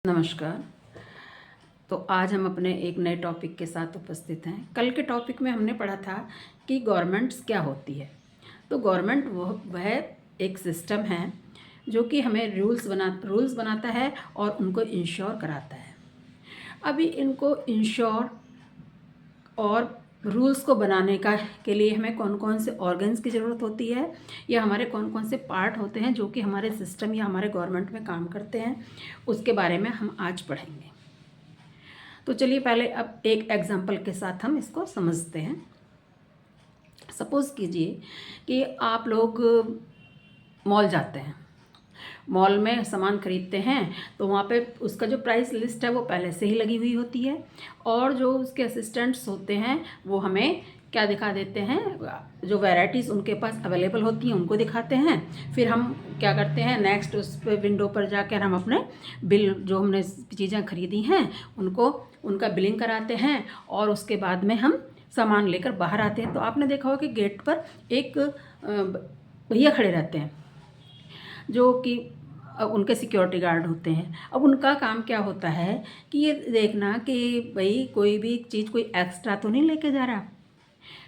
नमस्कार। तो आज हम अपने एक नए टॉपिक के साथ उपस्थित हैं। कल के टॉपिक में हमने पढ़ा था कि गवर्नमेंट्स क्या होती है। तो गवर्नमेंट वह एक सिस्टम है जो कि हमें रूल्स बनाता है और उनको इंश्योर कराता है। अभी इनको इंश्योर और रूल्स को बनाने के लिए हमें कौन कौन से ऑर्गन्स की ज़रूरत होती है या हमारे कौन कौन से पार्ट होते हैं जो कि हमारे सिस्टम या हमारे गवर्नमेंट में काम करते हैं, उसके बारे में हम आज पढ़ेंगे। तो चलिए पहले अब एक एग्जांपल के साथ हम इसको समझते हैं। सपोज़ कीजिए कि आप लोग मॉल जाते हैं, मॉल में सामान ख़रीदते हैं तो वहाँ पे उसका जो प्राइस लिस्ट है वो पहले से ही लगी हुई होती है और जो उसके असिस्टेंट्स होते हैं वो हमें क्या दिखा देते हैं, जो वैराइटीज़ उनके पास अवेलेबल होती हैं उनको दिखाते हैं। फिर हम क्या करते हैं, नेक्स्ट उस पर विंडो पर जाकर हम अपने बिल जो हमने चीज़ें ख़रीदी हैं उनका बिलिंग कराते हैं और उसके बाद में हम सामान लेकर बाहर आते हैं। तो आपने देखा होगा कि गेट पर एक भैया खड़े रहते हैं जो कि उनके सिक्योरिटी गार्ड होते हैं। अब उनका काम क्या होता है कि ये देखना कि भाई कोई भी चीज़ कोई एक्स्ट्रा तो नहीं लेके जा रहा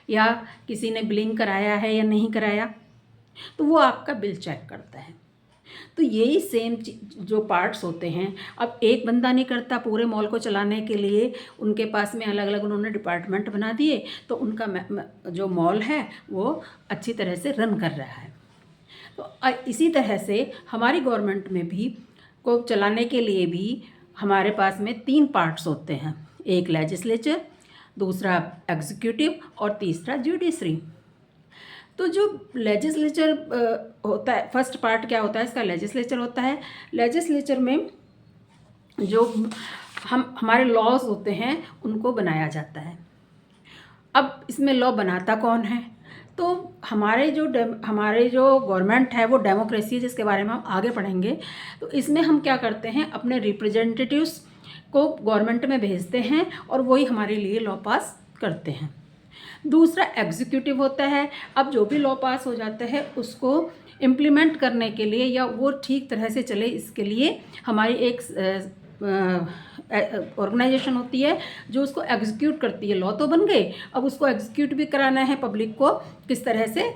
या किसी ने बिलिंग कराया है या नहीं कराया, तो वो आपका बिल चेक करता है। तो यही सेम जो पार्ट्स होते हैं, अब एक बंदा नहीं करता, पूरे मॉल को चलाने के लिए उनके पास में अलग अलग उन्होंने डिपार्टमेंट बना दिए, तो उनका जो मॉल है वो अच्छी तरह से रन कर रहा है। तो इसी तरह से हमारी गवर्नमेंट में भी को चलाने के लिए भी हमारे पास में 3 पार्ट्स होते हैं, एक लेजिस्लेचर, दूसरा एग्जीक्यूटिव और तीसरा जुडिशरी। तो जो लेजिस्लेचर होता है, फर्स्ट पार्ट क्या होता है इसका, लेजिस्लेचर होता है। लेजिस्लेचर में जो हमारे लॉज होते हैं उनको बनाया जाता है। अब इसमें लॉ बनाता कौन है, तो हमारे जो गवर्नमेंट है वो डेमोक्रेसी है, जिसके बारे में हम आगे पढ़ेंगे। तो इसमें हम क्या करते हैं, अपने रिप्रेजेंटेटिव्स को गवर्नमेंट में भेजते हैं और वही हमारे लिए लॉ पास करते हैं। दूसरा एग्जीक्यूटिव होता है। अब जो भी लॉ पास हो जाता है उसको इम्प्लीमेंट करने के लिए या वो ठीक तरह से चले, इसके लिए हमारी एक ऑर्गेनाइजेशन होती है जो उसको एग्जीक्यूट करती है। लॉ तो बन गए, अब उसको एग्जीक्यूट भी कराना है, पब्लिक को किस तरह से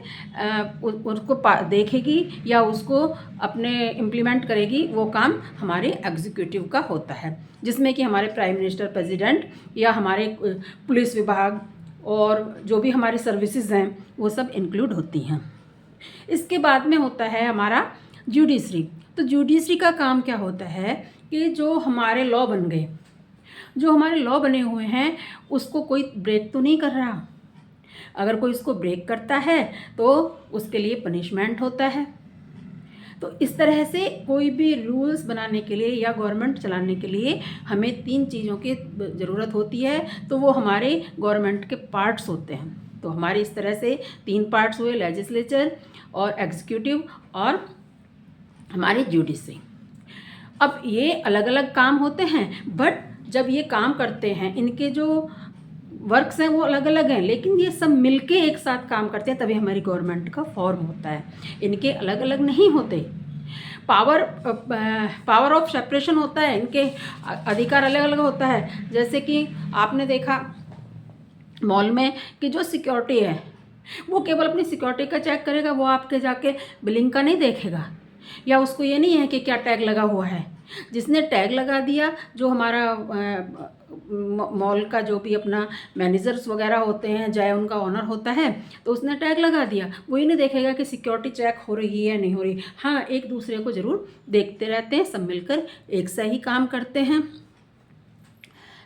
उसको देखेगी या उसको अपने इम्प्लीमेंट करेगी, वो काम हमारे एग्जीक्यूटिव का होता है, जिसमें कि हमारे प्राइम मिनिस्टर, प्रेसिडेंट या हमारे पुलिस विभाग और जो भी हमारी सर्विसेज हैं वो सब इंक्लूड होती हैं। इसके बाद में होता है हमारा जुडिशरी। तो जुडिशरी का काम क्या होता है कि जो हमारे लॉ बन गए, जो हमारे लॉ बने हुए हैं उसको कोई ब्रेक तो नहीं कर रहा। अगर कोई इसको ब्रेक करता है तो उसके लिए पनिशमेंट होता है। तो इस तरह से कोई भी रूल्स बनाने के लिए या गवर्नमेंट चलाने के लिए हमें 3 चीज़ों की ज़रूरत होती है, तो वो हमारे गवर्नमेंट के पार्ट्स होते हैं। तो हमारे इस तरह से 3 पार्ट्स हुए, लेजिस्लेचर और एग्जीक्यूटिव और हमारी जुडिशरी। अब ये अलग अलग काम होते हैं, बट जब ये काम करते हैं इनके जो वर्क्स हैं वो अलग अलग हैं, लेकिन ये सब मिलके एक साथ काम करते हैं, तभी हमारी गवर्नमेंट का फॉर्म होता है। इनके अलग अलग नहीं होते। पावर ऑफ सेपरेशन होता है, इनके अधिकार अलग अलग होता है। जैसे कि आपने देखा मॉल में कि जो सिक्योरिटी है वो केवल अपनी सिक्योरिटी का चेक करेगा, वो आपके जाके बिलिंग का नहीं देखेगा, या उसको ये नहीं है कि क्या टैग लगा हुआ है। जिसने टैग लगा दिया, जो हमारा मॉल का जो भी अपना मैनेजर्स वगैरह होते हैं, चाहे उनका ऑनर होता है, तो उसने टैग लगा दिया, वो ये नहीं देखेगा कि सिक्योरिटी चेक हो रही है नहीं हो रही। हाँ, एक दूसरे को ज़रूर देखते रहते हैं, सब मिलकर एक सा ही काम करते हैं।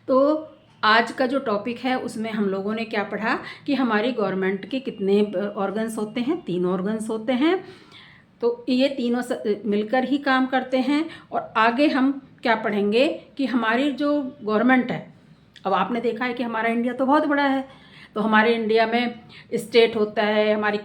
तो आज का जो टॉपिक है उसमें हम लोगों ने क्या पढ़ा कि हमारी गवर्नमेंट के कितने ऑर्गन्स होते हैं, 3 ऑर्गन्स होते हैं। तो ये तीनों मिलकर ही काम करते हैं। और आगे हम क्या पढ़ेंगे कि हमारी जो गवर्नमेंट है, अब आपने देखा है कि हमारा इंडिया तो बहुत बड़ा है, तो हमारे इंडिया में स्टेट होता है, हमारी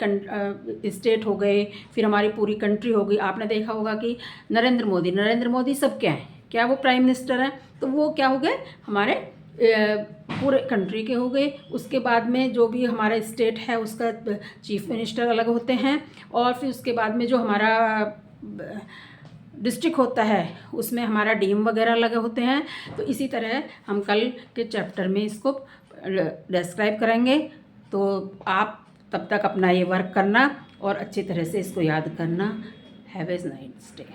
स्टेट हो गए, फिर हमारी पूरी कंट्री हो गई। आपने देखा होगा कि नरेंद्र मोदी सब क्या हैं, क्या वो प्राइम मिनिस्टर हैं, तो वो क्या हो गए, हमारे पूरे कंट्री के हो गए। उसके बाद में जो भी हमारा स्टेट है उसका चीफ मिनिस्टर अलग होते हैं, और फिर उसके बाद में जो हमारा डिस्ट्रिक्ट होता है उसमें हमारा डीएम वगैरह लगे होते हैं। तो इसी तरह हम कल के चैप्टर में इसको डिस्क्राइब करेंगे। तो आप तब तक अपना ये वर्क करना और अच्छी तरह से इसको याद करना। Have a nice day.